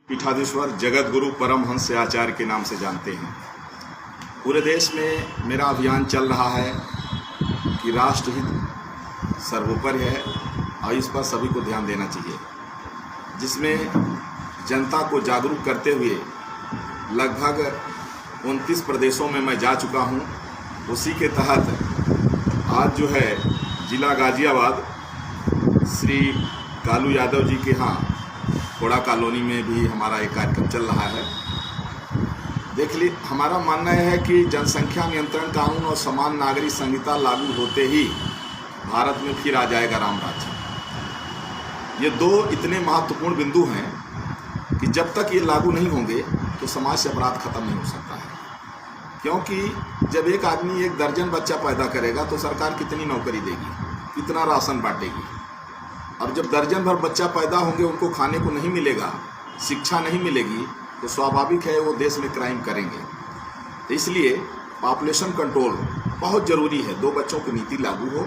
पीठाधीश्वर जगत गुरु परमहंस आचार्य के नाम से जानते हैं। पूरे देश में मेरा अभियान चल रहा है कि राष्ट्रहित सर्वोपरि है और इस पर सभी को ध्यान देना चाहिए, जिसमें जनता को जागरूक करते हुए लगभग 29 प्रदेशों में मैं जा चुका हूं। उसी के तहत आज जो है जिला गाजियाबाद श्री कालू यादव जी के यहाँ कोड़ा कॉलोनी में भी हमारा एक कार्यक्रम चल रहा है। देख ली, हमारा मानना है कि जनसंख्या नियंत्रण कानून और समान नागरिक संहिता लागू होते ही भारत में फिर आ जाएगा राम राज्य। ये दो इतने महत्वपूर्ण बिंदु हैं कि जब तक ये लागू नहीं होंगे तो समाज से अपराध खत्म नहीं हो सकता है। क्योंकि जब एक आदमी 1 दर्जन बच्चा पैदा करेगा तो सरकार कितनी नौकरी देगी, कितना राशन बांटेगी। और जब दर्जन भर बच्चा पैदा होंगे, उनको खाने को नहीं मिलेगा, शिक्षा नहीं मिलेगी, तो स्वाभाविक है वो देश में क्राइम करेंगे। तो इसलिए पॉपुलेशन कंट्रोल बहुत ज़रूरी है। 2 बच्चों की नीति लागू हो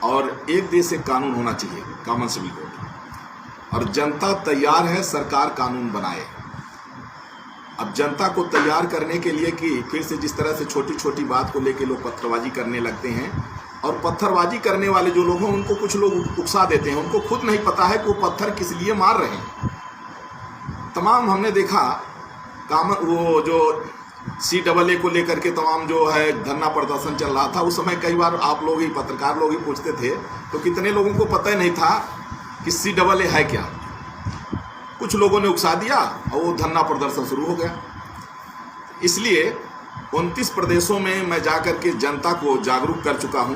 और एक देश एक कानून होना चाहिए, कॉमन सिविल कोड। और जनता तैयार है, सरकार कानून बनाए। अब जनता को तैयार करने के लिए कि फिर से जिस तरह से छोटी छोटी बात को लेकर लोग पत्थरबाजी करने लगते हैं, और पत्थरबाजी करने वाले जो लोग हैं उनको कुछ लोग उकसा देते हैं, उनको खुद नहीं पता है कि वो पत्थर किस लिए मार रहे हैं। तमाम हमने देखा वो जो CAA को लेकर के तमाम जो है धरना प्रदर्शन चल रहा था, उस समय कई बार आप लोग ही पत्रकार लोग ही पूछते थे, तो कितने लोगों को पता ही नहीं था कि CAA है क्या। कुछ लोगों ने उकसा दिया और वो धरना प्रदर्शन शुरू हो गया। इसलिए 29 प्रदेशों में मैं जाकर के जनता को जागरूक कर चुका हूं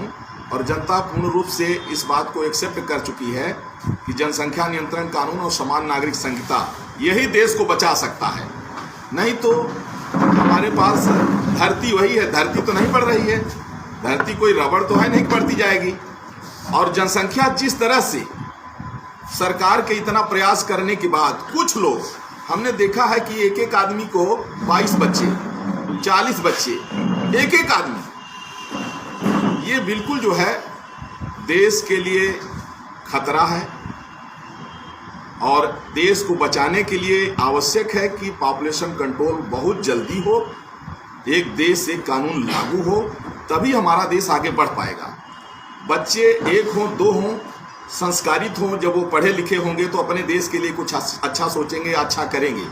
और जनता पूर्ण रूप से इस बात को एक्सेप्ट कर चुकी है कि जनसंख्या नियंत्रण कानून और समान नागरिक संहिता यही देश को बचा सकता है। नहीं तो हमारे पास धरती वही है, धरती तो नहीं बढ़ रही है, धरती कोई रबड़ तो है नहीं बढ़ती जाएगी। और जनसंख्या जिस तरह से सरकार के इतना प्रयास करने के बाद कुछ लोग हमने देखा है कि एक आदमी को 22 बच्चे, 40 बच्चे, एक आदमी, ये बिल्कुल जो है देश के लिए खतरा है। और देश को बचाने के लिए आवश्यक है कि पॉपुलेशन कंट्रोल बहुत जल्दी हो, एक देश एक कानून लागू हो, तभी हमारा देश आगे बढ़ पाएगा। बच्चे 1 हों 2 हों, संस्कारित हों, जब वो पढ़े लिखे होंगे तो अपने देश के लिए कुछ अच्छा सोचेंगे, अच्छा करेंगे।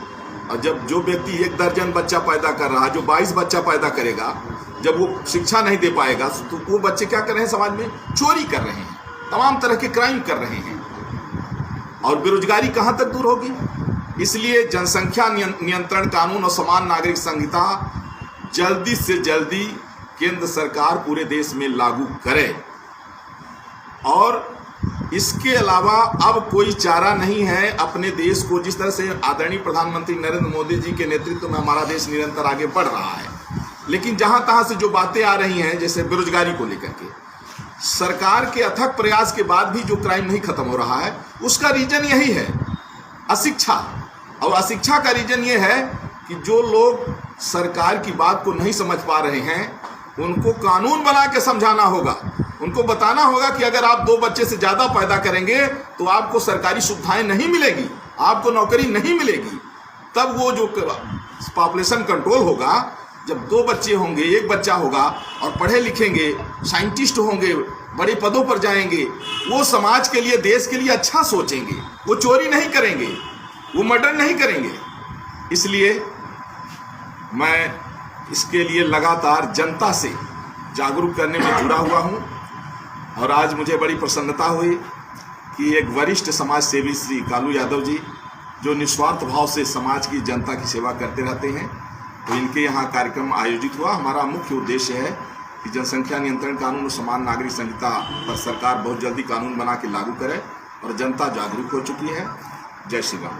और जब जो व्यक्ति 1 दर्जन बच्चा पैदा कर रहा है, जो 22 बच्चा पैदा करेगा, जब वो शिक्षा नहीं दे पाएगा तो वो बच्चे क्या कर रहे हैं, समाज में चोरी कर रहे हैं, तमाम तरह के क्राइम कर रहे हैं, और बेरोजगारी कहाँ तक दूर होगी। इसलिए जनसंख्या नियंत्रण कानून और समान नागरिक संहिता जल्दी से जल्दी केंद्र सरकार पूरे देश में लागू करे। और इसके अलावा अब कोई चारा नहीं है अपने देश को, जिस तरह से आदरणीय प्रधानमंत्री नरेंद्र मोदी जी के नेतृत्व में हमारा देश निरंतर आगे बढ़ रहा है, लेकिन जहां तहां से जो बातें आ रही हैं, जैसे बेरोजगारी को लेकर के, सरकार के अथक प्रयास के बाद भी जो क्राइम नहीं खत्म हो रहा है, उसका रीजन यही है, अशिक्षा। और अशिक्षा का रीजन ये है कि जो लोग सरकार की बात को नहीं समझ पा रहे हैं, उनको कानून बना के समझाना होगा। उनको बताना होगा कि अगर आप 2 बच्चे से ज़्यादा पैदा करेंगे तो आपको सरकारी सुविधाएं नहीं मिलेगी, आपको नौकरी नहीं मिलेगी। तब वो जो पॉपुलेशन कंट्रोल होगा, जब 2 बच्चे होंगे, 1 बच्चा होगा और पढ़े लिखेंगे, साइंटिस्ट होंगे, बड़े पदों पर जाएंगे, वो समाज के लिए, देश के लिए अच्छा सोचेंगे, वो चोरी नहीं करेंगे, वो मर्डर नहीं करेंगे। इसलिए मैं इसके लिए लगातार जनता से जागरूक करने में जुड़ा हुआ हूँ। और आज मुझे बड़ी प्रसन्नता हुई कि एक वरिष्ठ समाज सेवी श्री कालू यादव जी, जो निस्वार्थ भाव से समाज की, जनता की सेवा करते रहते हैं, तो इनके यहाँ कार्यक्रम आयोजित हुआ। हमारा मुख्य उद्देश्य है कि जनसंख्या नियंत्रण कानून और समान नागरिक संहिता पर सरकार बहुत जल्दी कानून बना के लागू करे, और जनता जागरूक हो चुकी है। जय श्री राम।